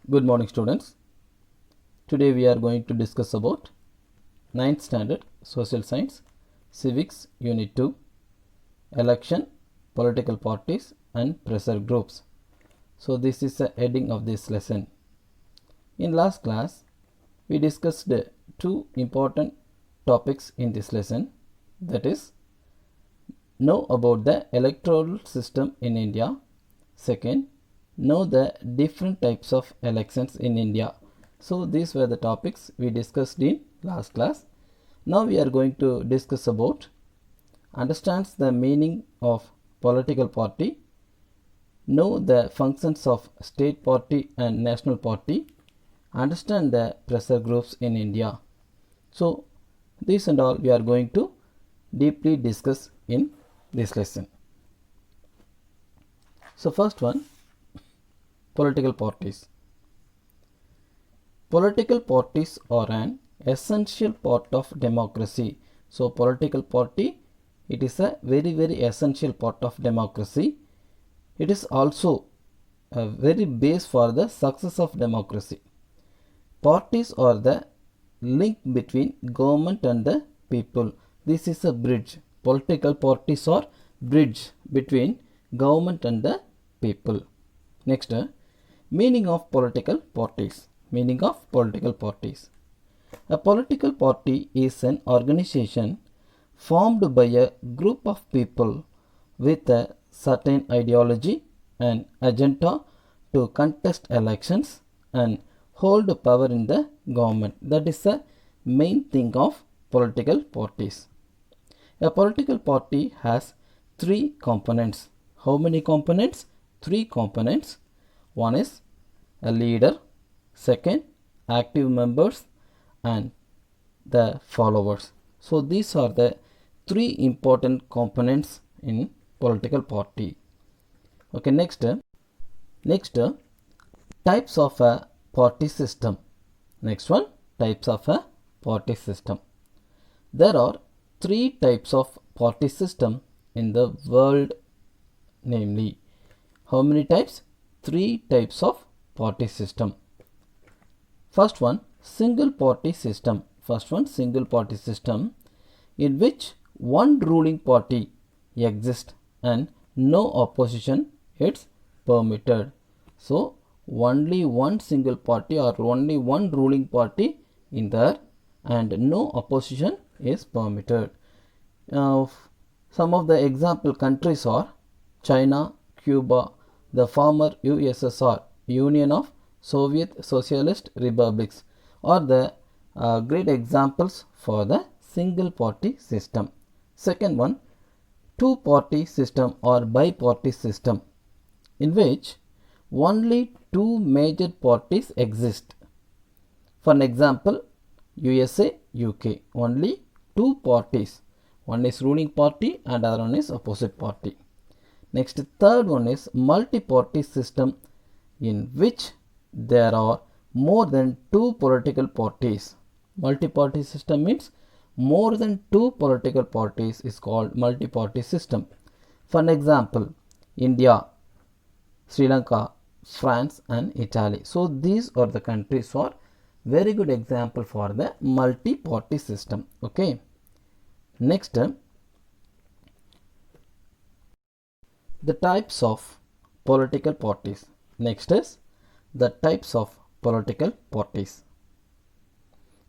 Good morning, students. Today we are going to discuss about 9th standard social science, civics unit 2, election, political parties and pressure groups. So this is the heading of this lesson. In last class we discussed two important topics in this lesson, that is, know about the electoral system in India. Second, know the different types of elections in India. So these were the topics we discussed in last class. Now we are going to discuss about understands the meaning of political party, know the functions of state party and national party, understand the pressure groups in India. So these and all we are going to deeply discuss in this lesson. So first one, political parties. Political parties are an essential part of democracy. So political party, it is a very essential part of democracy. It is also a very base for the success of democracy. Parties are the link between government and the people. This is a bridge. Political parties are bridge between government and the people. Next, meaning of political parties. Meaning of political parties. A political party is an organization formed by a group of people with a certain ideology and agenda to contest elections and hold power in the government. That is the main thing of political parties. A political party has three components. How many components? Three components. One is a leader, second, active members, and the followers. So these are the three important components in political party. Okay, next types of a party system. Next one, types of a party system. There are three types of party system in the world, namely, how many types? Three types of party system. First one, single party system. First one, single party system, in which one ruling party exists and no opposition is permitted. So only one single party or only one ruling party in there and no opposition is permitted. Some of the example countries are China, Cuba, the former USSR, Union of Soviet Socialist Republics, are the great examples for the single party system. Second one, two party system or bi-party system, in which only two major parties exist. For an example, USA, UK, only two parties. One is ruling party and other one is opposite party. Next, third one is multi-party system, in which there are more than two political parties. Multi-party system means more than two political parties is called multi-party system. For an example, India, Sri Lanka, France and Italy. So these are the countries are very good example for the multi-party system. Okay. Next, the types of political parties. Next is the types of political parties.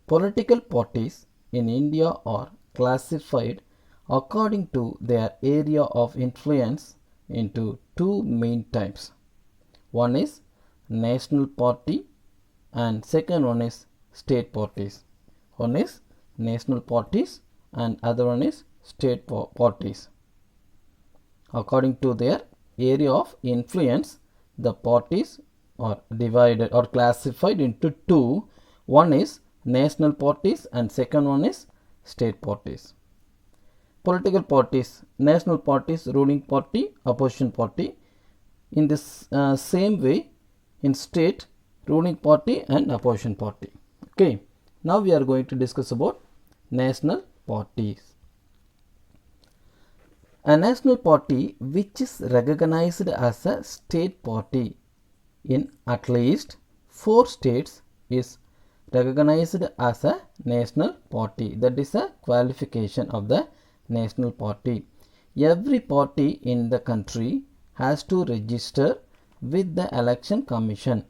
Political parties in India are classified according to their area of influence into two main types. One is national party and second one is state parties. One is national parties and other one is state parties. According to their area of influence, the parties are divided or classified into two. One is national parties and second one is state parties. Political parties, national parties, ruling party, opposition party. In this same way, in state, ruling party and opposition party. Okay. Now we are going to discuss about national parties. A national party which is recognized as a state party in at least 4 states is recognized as a national party. That is a qualification of the national party. Every party in the country has to register with the election commission.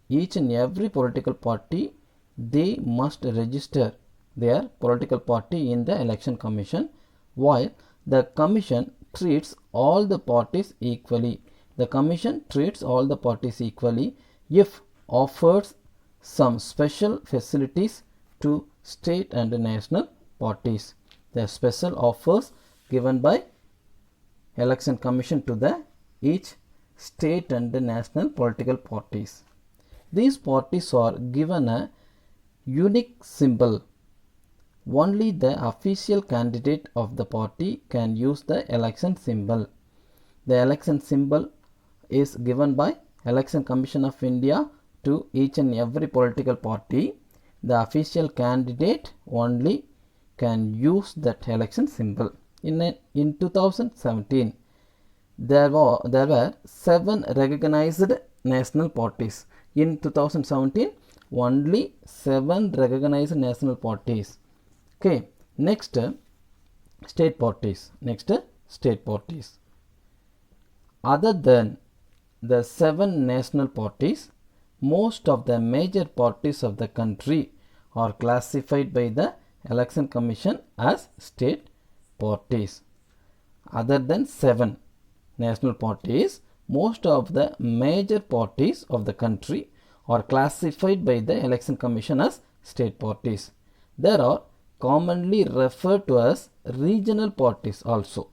Each and every political party, they must register their political party in the election commission, while the commission treats all the parties equally. The commission treats all the parties equally if offers some special facilities to state and national parties. The special offers given by election commission to the each state and national political parties. These parties are given a unique symbol. Only the official candidate of the party can use the election symbol. The election symbol is given by Election Commission of India to each and every political party. The official candidate only can use that election symbol. In 2017, there were 7 recognized national parties. In 2017, only 7 recognized national parties. Okay, next state parties. Other than the 7 national parties, most of the major parties of the country are classified by the Election Commission as state parties. Other than 7 national parties, most of the major parties of the country are classified by the Election Commission as state parties. There are commonly referred to as regional parties also.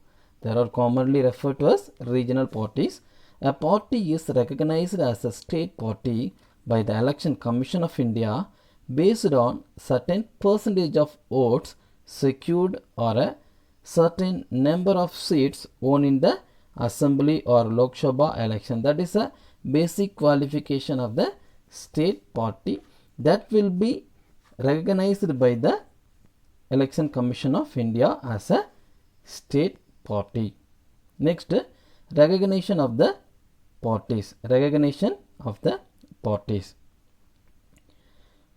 A party is recognized as a state party by the Election Commission of India based on certain percentage of votes secured or a certain number of seats won in the Assembly or Lok Sabha election. That is a basic qualification of the state party that will be recognized by the Election Commission of India as a state party. Next, recognition of the parties.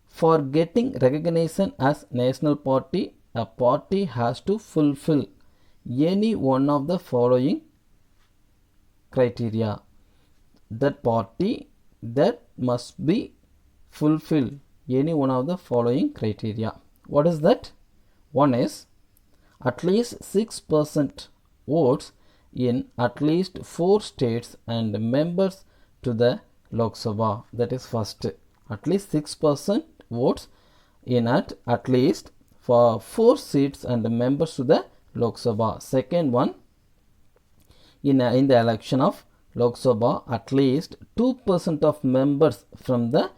For getting recognition as national party, a party has to fulfill any one of the following criteria. That party that must be fulfill any one of the following criteria. What is that? One is at least 6% votes in at least 4 states and members to the Lok Sabha. That is first. At least 6% votes in at least for 4 seats and members to the Lok Sabha. Second one, in the election of Lok Sabha, at least 2% of members from the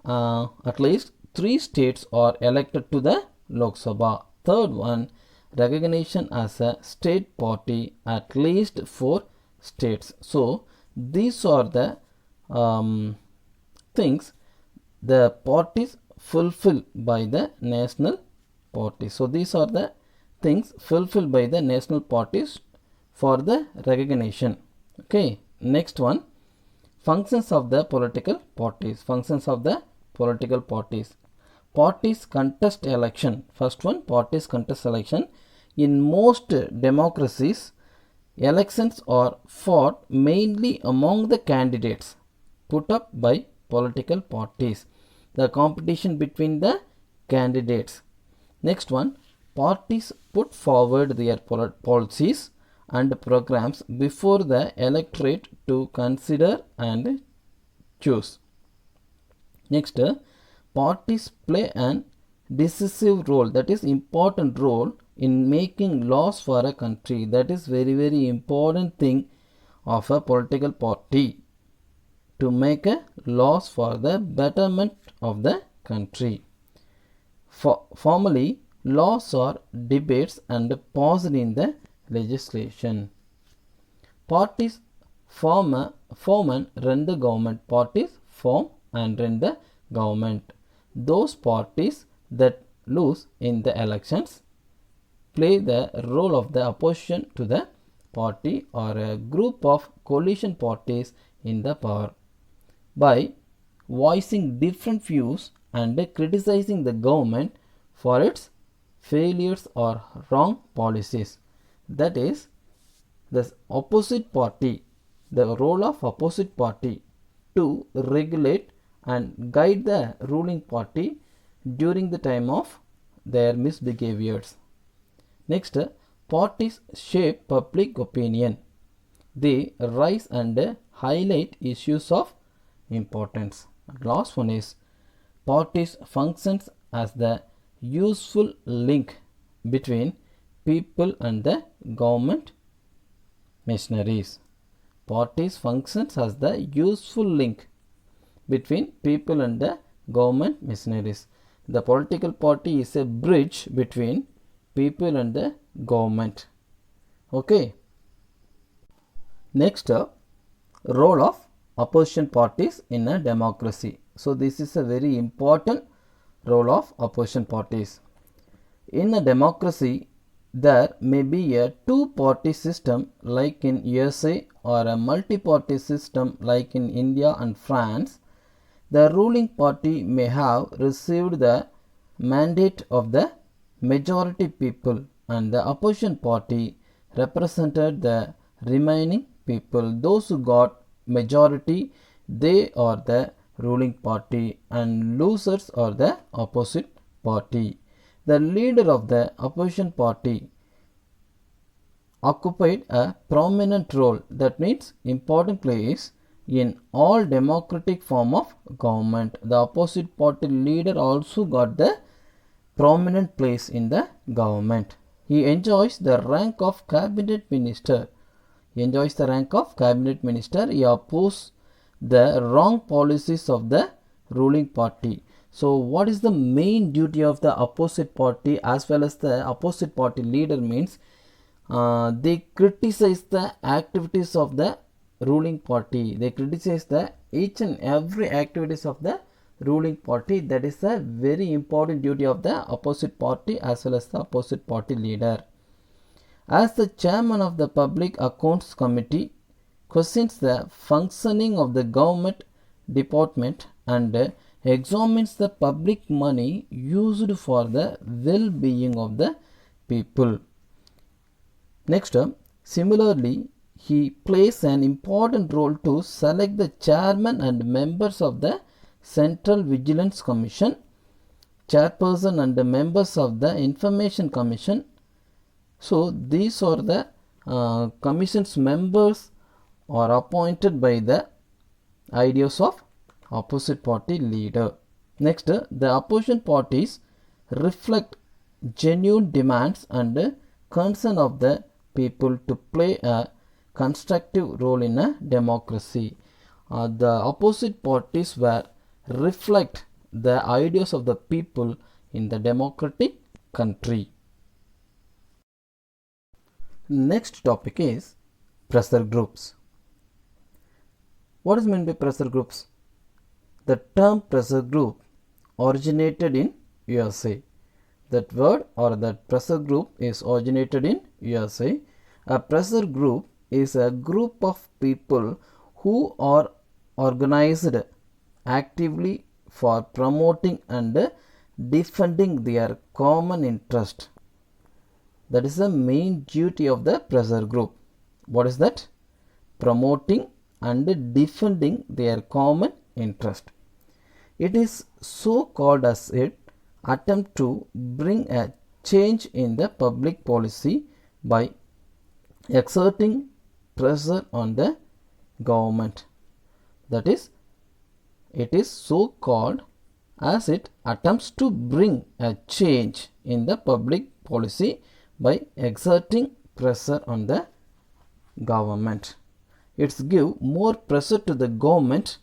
at least 3 states are elected to the Lok Sabha. Third one, recognition as a state party at least 4 states. So these are the things the parties fulfilled by the national party. So these are the things fulfilled by the national parties for the recognition. Okay, next one, functions of the political parties. Parties contest election. First one, parties contest election. In most democracies, elections are fought mainly among the candidates put up by political parties. The competition between the candidates. Next one, parties put forward their policies and programs before the electorate to consider and choose. Next, parties play an decisive role, that is important role in making laws for a country. That is very important thing of a political party, to make a laws for the betterment of the country. Formally, laws are debates and passed in the legislation. Parties form and run the government. Those parties that lose in the elections play the role of the opposition to the party or a group of coalition parties in the power by voicing different views and criticizing the government for its failures or wrong policies. That is, the opposite party, the role of opposite party to regulate and guide the ruling party during the time of their misbehaviors. Next, parties shape public opinion. They rise and highlight issues of importance. Last one is parties functions as the useful link between people and the government machineries. Parties functions as the useful link between people and the government machineries. The political party is a bridge between people and the government. Okay. Next, role of opposition parties in a democracy. So this is a very important role of opposition parties. In a democracy, there may be a two-party system like in USA or a multi-party system like in India and France. The ruling party may have received the mandate of the majority people and the opposition party represented the remaining people. Those who got majority, they are the ruling party, and losers are the opposite party. The leader of the opposition party occupied a prominent role, that means important place, in all democratic form of government. The opposite party leader also got the prominent place in the government. He enjoys the rank of cabinet minister. He opposes the wrong policies of the ruling party. So what is the main duty of the opposite party as well as the opposite party leader means they criticize the activities of the ruling party. They criticize the each and every activities of the ruling party. That is a very important duty of the opposite party as well as the opposite party leader. As the chairman of the Public Accounts Committee questions the functioning of the government department and examines the public money used for the well-being of the people. Next, similarly, he plays an important role to select the chairman and members of the Central Vigilance Commission, chairperson and the members of the Information Commission. So these are the commission's members are appointed by the ideas of opposite party leader. Next, the opposition parties reflect genuine demands and concern of the people to play a constructive role in a democracy. The opposite parties were reflect the ideas of the people in the democratic country. Next topic is pressure groups. What is meant by pressure groups? The term pressure group originated in USA. That word or that pressure group is originated in USA. A pressure group is a group of people who are organized actively for promoting and defending their common interest. That is the main duty of the pressure group. What is that? Promoting and defending their common interest. It is so called as it attempt to bring a change in the public policy by exerting pressure on the government. That is, it is so called as it attempts to bring a change in the public policy by exerting pressure on the government. It's give more pressure to the government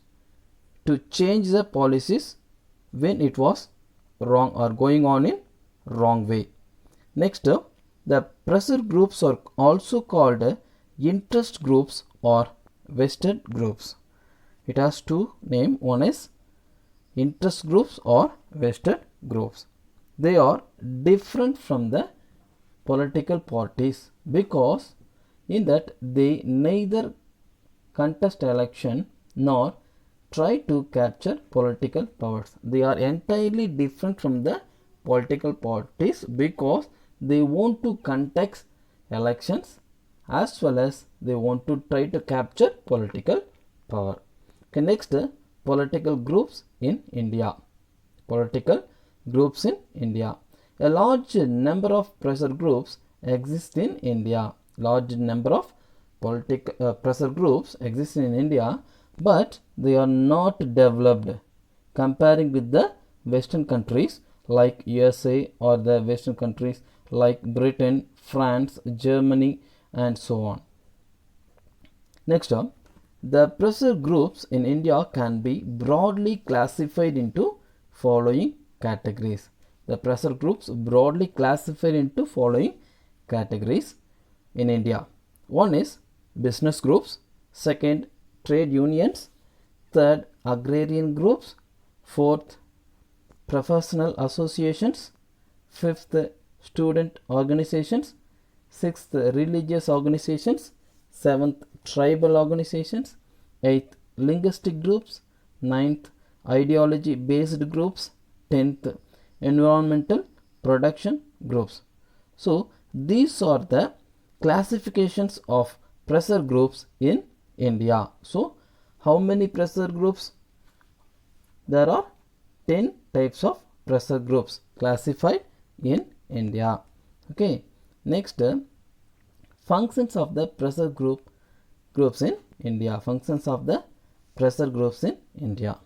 to change the policies when it was wrong or going on in wrong way. Next, the pressure groups are also called interest groups or vested groups. It has two names. One is interest groups or vested groups. They are different from the political parties because in that they neither contest election nor try to capture political powers. They are entirely different from the political parties because they want to contest elections as well as they want to try to capture political power. Okay, next, political groups in India. Political groups in India. A large number of pressure groups exist in India. Large number of pressure groups exist in India, but they are not developed comparing with the Western countries like USA or the Western countries like Britain, France, Germany, and so on. Next up, the pressure groups in India can be broadly classified into following categories. The pressure groups broadly classified into following categories in India. One is business groups, second trade unions, third agrarian groups, fourth professional associations, fifth student organizations, sixth religious organizations, seventh tribal organizations, eighth linguistic groups, ninth ideology based groups, 10th environmental production groups. So these are the classifications of pressure groups in India. So how many pressure groups? There are 10 types of pressure groups classified in India. Okay, next, functions of the pressure groups in India. Functions of the pressure groups in India.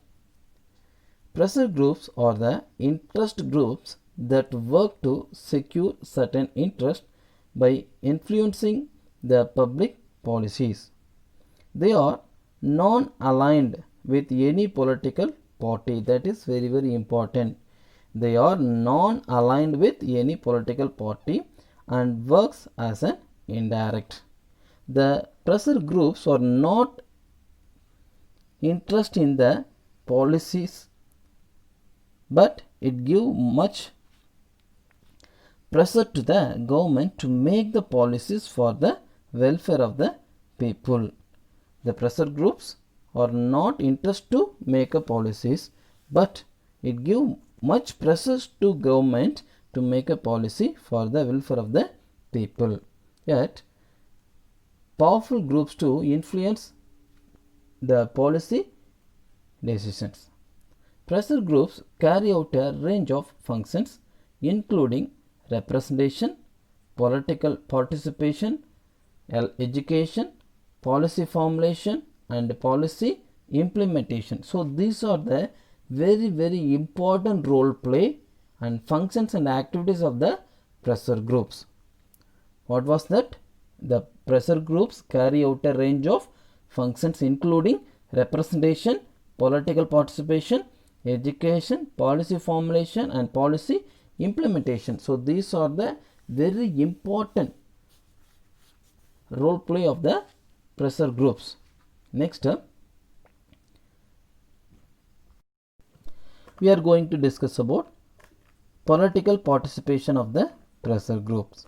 Pressure groups are the interest groups that work to secure certain interests by influencing the public policies. They are non-aligned with any political party. That is very, very important. They are non-aligned with any political party and works as an indirect. The pressure groups are not interested in the policies, but it gives much pressure to the government to make the policies for the welfare of the people. The pressure groups are not interested to make a policies, but it gives much pressure to government to make a policy for the welfare of the people. Yet powerful groups to influence the policy decisions. Pressure groups carry out a range of functions including representation, political participation, education, policy formulation, and policy implementation. So these are the very, very important role play and functions and activities of the pressure groups. What was that? The pressure groups carry out a range of functions including representation, political participation, education, policy formulation, and policy implementation. So these are the very important role play of the pressure groups. Next, we are going to discuss about political participation of the pressure groups.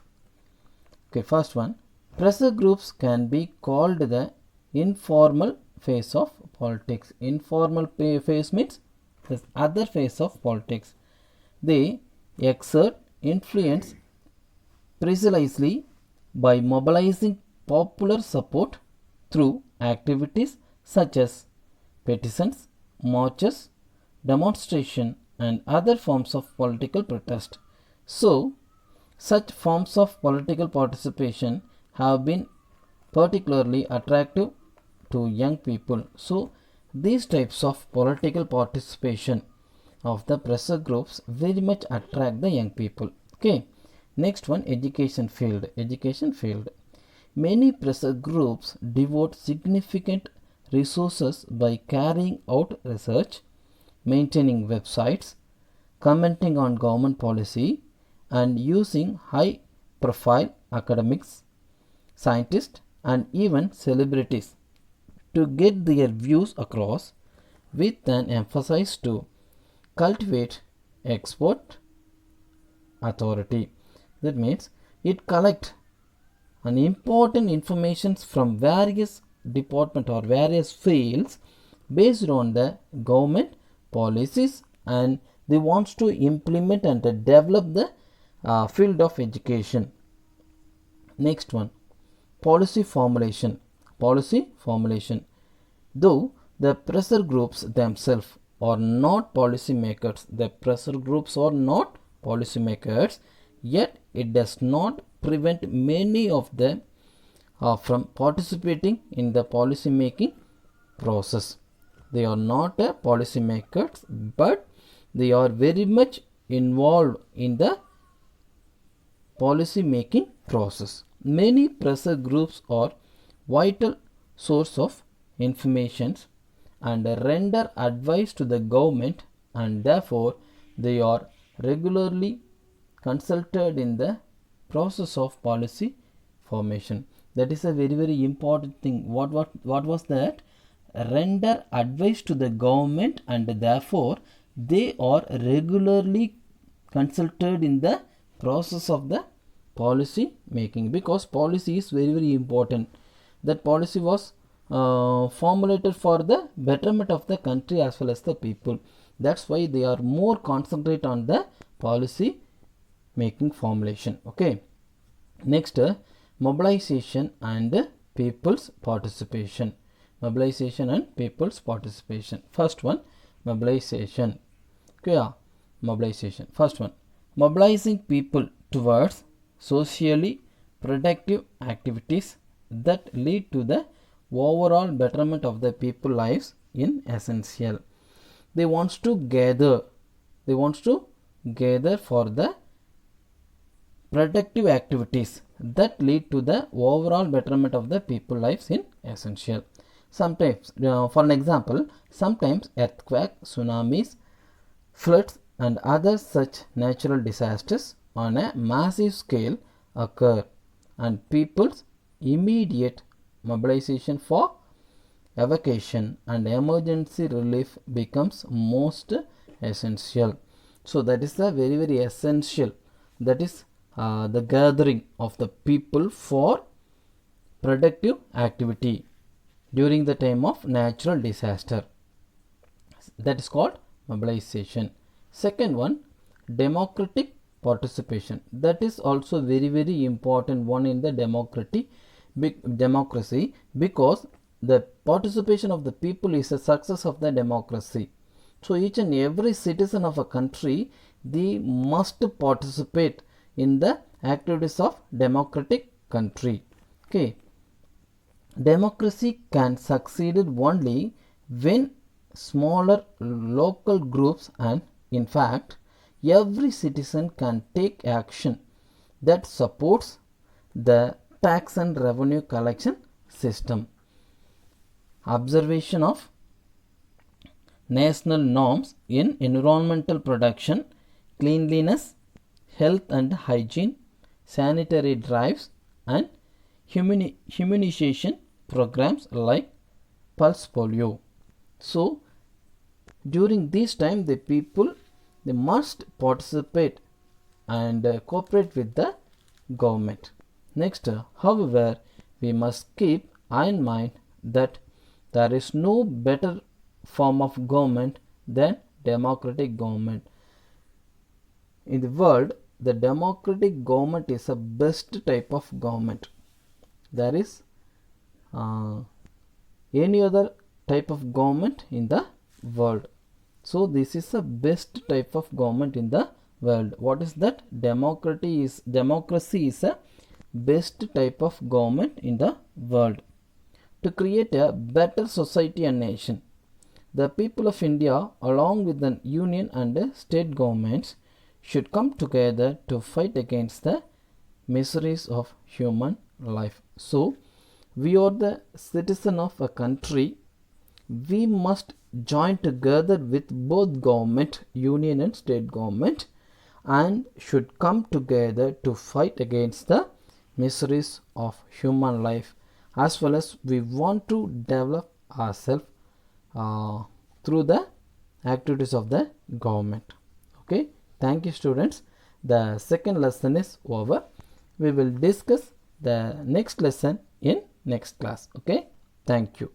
Okay, first one, pressure groups can be called the informal phase of politics. Informal phase means the other phase of politics. They exert influence precisely by mobilizing popular support through activities such as petitions, marches, demonstration, and other forms of political protest. So, such forms of political participation have been particularly attractive to young people. So, these types of political participation of the pressure groups very much attract the young people. Okay, next one, education field. Education field. Many pressure groups devote significant resources by carrying out research, maintaining websites, commenting on government policy, and using high profile academics, scientists, and even celebrities to get their views across, with an emphasis to cultivate expert authority. That means it collects important information from various departments or various fields based on the government policies, and they want to implement and develop the field of education. Next one, policy formulation. Policy formulation. Though the pressure groups themselves are not policy makers, the pressure groups are not policy makers, yet it does not prevent many of them from participating in the policy making process. They are not policy makers, but they are very much involved in the policy making process. Many pressure groups are vital source of information and render advice to the government, and therefore they are regularly consulted in the process of policy formation. That is a very important thing. What was that? Render advice to the government, and therefore they are regularly consulted in the process of the policy making, because policy is very important. That policy was formulated for the betterment of the country as well as the people. That's why they are more concentrate on the policy making formulation. Okay. Next, mobilization and people's participation. Mobilization and people's participation. First one, mobilization. Okay, mobilization. First one, mobilizing people towards socially productive activities that lead to the overall betterment of the people lives in essential. They want to gather for the productive activities that lead to the overall betterment of the people lives in essential. Sometimes, for an example, sometimes earthquake, tsunamis, floods and other such natural disasters on a massive scale occur, and people's immediate mobilization for evacuation and emergency relief becomes most essential. So that is a very essential. That is the gathering of the people for productive activity during the time of natural disaster. That is called mobilization. Second one, democratic participation. That is also very important one in the democracy, because the participation of the people is a success of the democracy. So each and every citizen of a country, they must participate in the activities of democratic country. Okay. Democracy can succeed only when smaller local groups, and in fact every citizen can take action that supports the tax and revenue collection system, observation of national norms in environmental protection, cleanliness, health and hygiene, sanitary drives, and immunization programs like pulse polio. So during this time the people, they must participate and cooperate with the government. Next, however, we must keep in mind that there is no better form of government than democratic government. In the world, the democratic government is the best type of government. There is any other type of government in the world. So this is the best type of government in the world. What is that? Democracy is a best type of government in the world. To create a better society and nation, the people of India, along with the union and state governments, should come together to fight against the miseries of human life. So we are the citizen of a country. We must join together with both government, union and state government, and should come together to fight against the miseries of human life, as well as we want to develop ourselves through the activities of the government. Okay, thank you students. The second lesson is over. We will discuss the next lesson in next class. Okay, thank you.